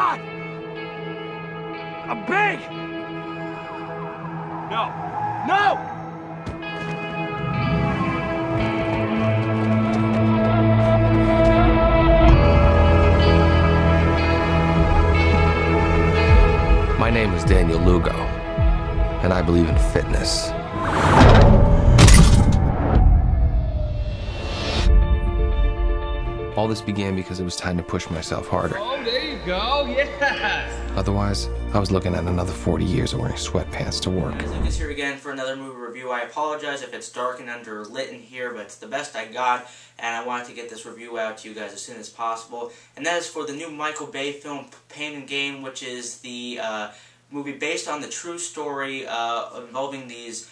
God! I'm big! No. No! My name is Daniel Lugo, and I believe in fitness. All this began because it was time to push myself harder. Oh, there you go, yes! Otherwise, I was looking at another 40 years of wearing sweatpants to work. Lucas here again for another movie review. I apologize if it's dark and underlit in here, but it's the best I got, and I wanted to get this review out to you guys as soon as possible. And that is for the new Michael Bay film, Pain and Gain, which is the movie based on the true story involving these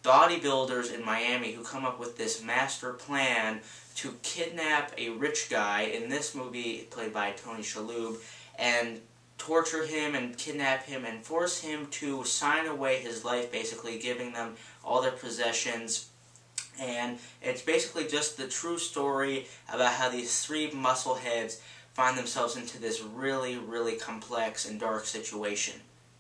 bodybuilders in Miami who come up with this master plan to kidnap a rich guy, in this movie played by Tony Shalhoub, and torture him and kidnap him and force him to sign away his life, basically giving them all their possessions. And it's basically just the true story about how these three muscleheads find themselves into this really, really complex and dark situation.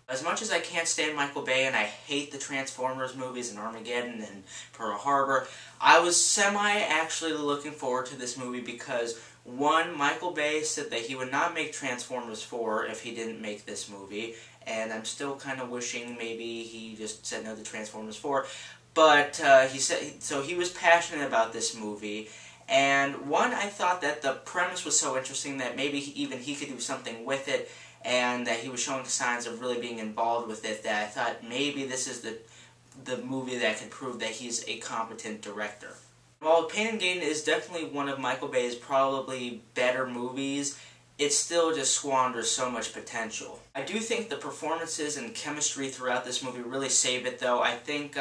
As much as I can't stand Michael Bay and I hate the Transformers movies and Armageddon and Pearl Harbor, I was semi-actually looking forward to this movie because, one, Michael Bay said that he would not make Transformers 4 if he didn't make this movie, and I'm still kind of wishing maybe he just said no to Transformers 4, but he said, so he was passionate about this movie. And one, I thought that the premise was so interesting that maybe even he could do something with it, and that he was showing signs of really being involved with it, that I thought maybe this is the movie that could prove that he's a competent director. While Pain and Gain is definitely one of Michael Bay's probably better movies, it still just squanders so much potential. I do think the performances and chemistry throughout this movie really save it, though. I think,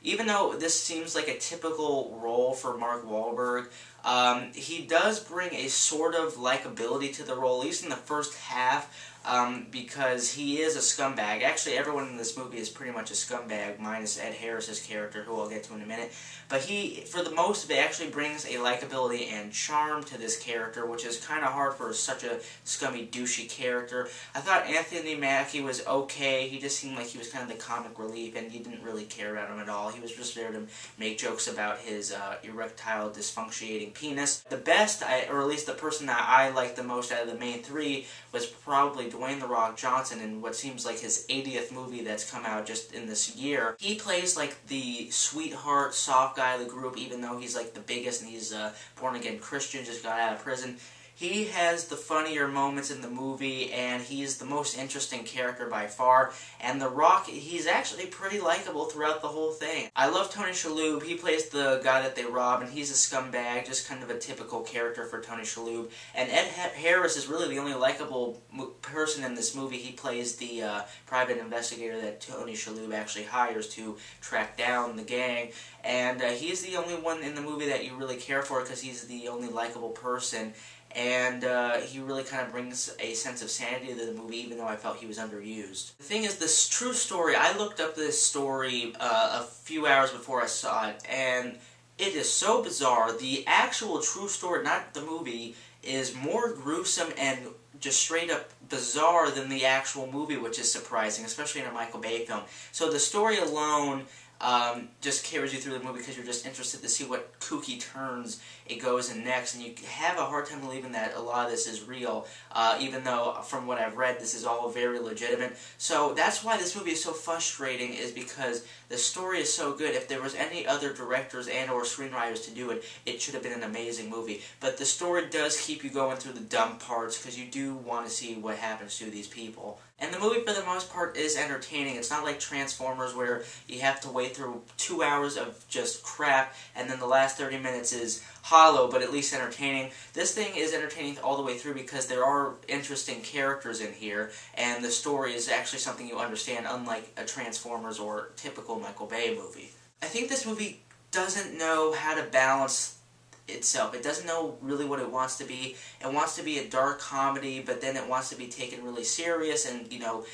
even though this seems like a typical role for Mark Wahlberg, he does bring a sort of likability to the role, at least in the first half, because he is a scumbag. Actually, everyone in this movie is pretty much a scumbag, minus Ed Harris's character, who I'll get to in a minute. But he, for the most of it, actually brings a likability and charm to this character, which is kind of hard for such a scummy, douchey character. I thought Anthony Mackie was okay. He just seemed like he was kind of the comic relief, and you didn't really care about him at all. He was just there to make jokes about his erectile dysfunctionating penis. The best, or at least the person that I liked the most out of the main three, was probably Dwayne "The Rock" Johnson in what seems like his 80th movie that's come out just in this year. He plays like the sweetheart, soft guy of the group, even though he's like the biggest and he's a born-again Christian, just got out of prison. He has the funnier moments in the movie, and he's the most interesting character by far. And The Rock, he's actually pretty likable throughout the whole thing. I love Tony Shalhoub. He plays the guy that they rob, and he's a scumbag, just kind of a typical character for Tony Shalhoub. And Ed Harris is really the only likable person in this movie. He plays the private investigator that Tony Shalhoub actually hires to track down the gang. And he's the only one in the movie that you really care for because he's the only likable person. And he really kind of brings a sense of sanity to the movie, even though I felt he was underused. The thing is, this true story, I looked up this story a few hours before I saw it, and it is so bizarre. The actual true story, not the movie, is more gruesome and just straight up bizarre than the actual movie, which is surprising, especially in a Michael Bay film. So the story alone just carries you through the movie because you're just interested to see what kooky turns it goes in next, and you have a hard time believing that a lot of this is real, even though from what I've read this is all very legitimate. So that's why this movie is so frustrating, is because the story is so good. If there was any other directors and or screenwriters to do it, it should have been an amazing movie. But the story does keep you going through the dumb parts because you do want to see what happens to these people. And the movie, for the most part, is entertaining. It's not like Transformers, where you have to wait through 2 hours of just crap, and then the last 30 minutes is hollow, but at least entertaining. This thing is entertaining all the way through because there are interesting characters in here, and the story is actually something you understand, unlike a Transformers or typical Michael Bay movie. I think this movie doesn't know how to balance itself. It doesn't know really what it wants to be. It wants to be a dark comedy, but then it wants to be taken really serious and, you know,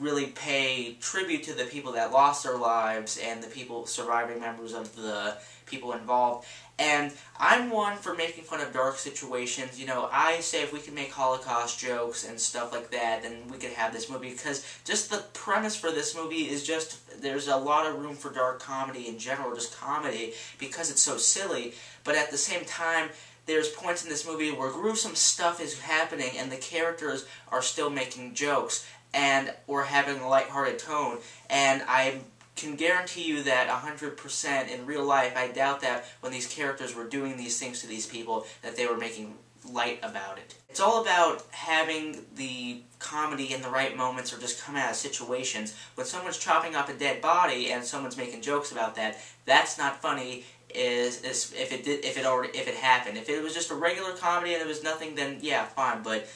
really pay tribute to the people that lost their lives and the people, surviving members of the people involved. And I'm one for making fun of dark situations. You know, I say if we can make Holocaust jokes and stuff like that, then we could have this movie, because just the premise for this movie is just, there's a lot of room for dark comedy in general, just comedy, because it's so silly. But at the same time, there's points in this movie where gruesome stuff is happening and the characters are still making jokes and or having a lighthearted tone. And I can guarantee you that 100% in real life, I doubt that when these characters were doing these things to these people, that they were making light about it. It's all about having the comedy in the right moments, or just coming out of situations. When someone's chopping up a dead body and someone's making jokes about that, that's not funny. If it happened. If it was just a regular comedy and it was nothing, then yeah, fine. But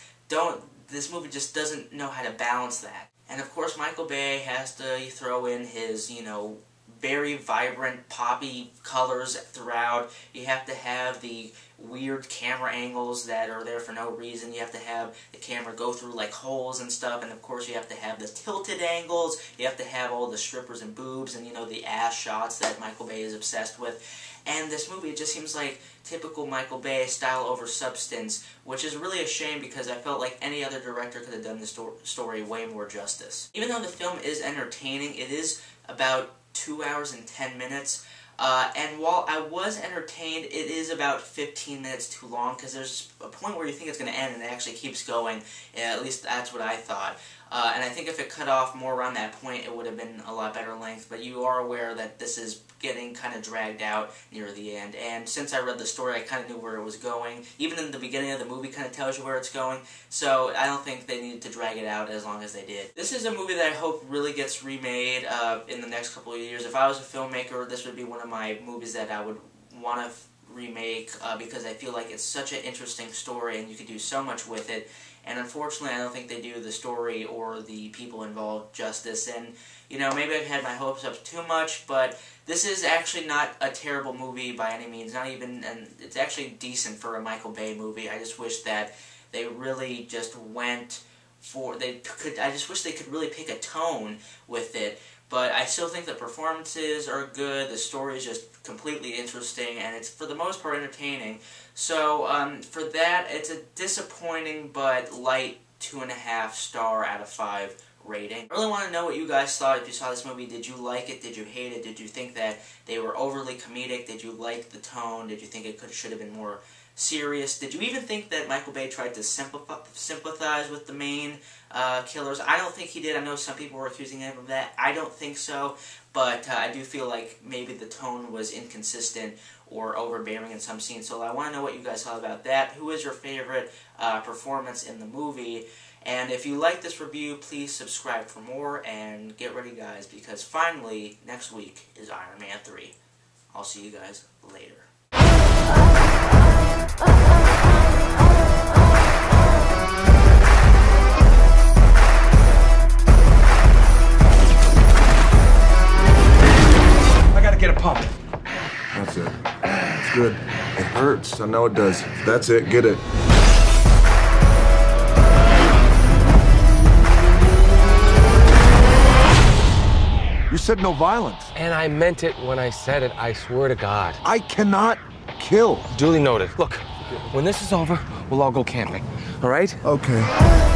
this movie just doesn't know how to balance that. And of course, Michael Bay has to throw in his, you know, very vibrant poppy colors throughout. You have to have the weird camera angles that are there for no reason. You have to have the camera go through like holes and stuff, and of course you have to have the tilted angles. You have to have all the strippers and boobs and, you know, the ass shots that Michael Bay is obsessed with. And this movie, it just seems like typical Michael Bay, style over substance, which is really a shame, because I felt like any other director could have done this story way more justice. Even though the film is entertaining, it is about 2 hours and 10 minutes. And while I was entertained, it is about 15 minutes too long, because there's a point where you think it's going to end and it actually keeps going. At least that's what I thought. And I think if it cut off more around that point, it would have been a lot better length. But you are aware that this is getting kind of dragged out near the end. And since I read the story, I kind of knew where it was going. Even in the beginning of the movie kind of tells you where it's going. So I don't think they needed to drag it out as long as they did. This is a movie that I hope really gets remade in the next couple of years. If I was a filmmaker, this would be one of my movies that I would want to remake, because I feel like it's such an interesting story and you could do so much with it. And unfortunately, I don't think they do the story or the people involved justice. And, you know, maybe I've had my hopes up too much, but this is actually not a terrible movie by any means. Not even, and it's actually decent for a Michael Bay movie. I just wish that they really just went for, I just wish they could really pick a tone with it. But I still think the performances are good, the story is just completely interesting, and it's for the most part entertaining. So for that, it's a disappointing but light 2.5 star out of 5 rating. I really want to know what you guys thought if you saw this movie. Did you like it? Did you hate it? Did you think that they were overly comedic? Did you like the tone? Did you think it should have been more serious? Did you even think that Michael Bay tried to sympathize with the main killers? I don't think he did. I know some people were accusing him of that. I don't think so, but I do feel like maybe the tone was inconsistent or overbearing in some scenes. So I want to know what you guys thought about that. Who is your favorite performance in the movie? And if you like this review, please subscribe for more, and get ready, guys, because finally, next week is Iron Man 3. I'll see you guys later. I gotta get a pump. That's it. It's good. It hurts. I know it does. That's it. Get it. You said no violence. And I meant it when I said it, I swear to God. I cannot kill. Duly noted. Look, when this is over, we'll all go camping, all right? Okay.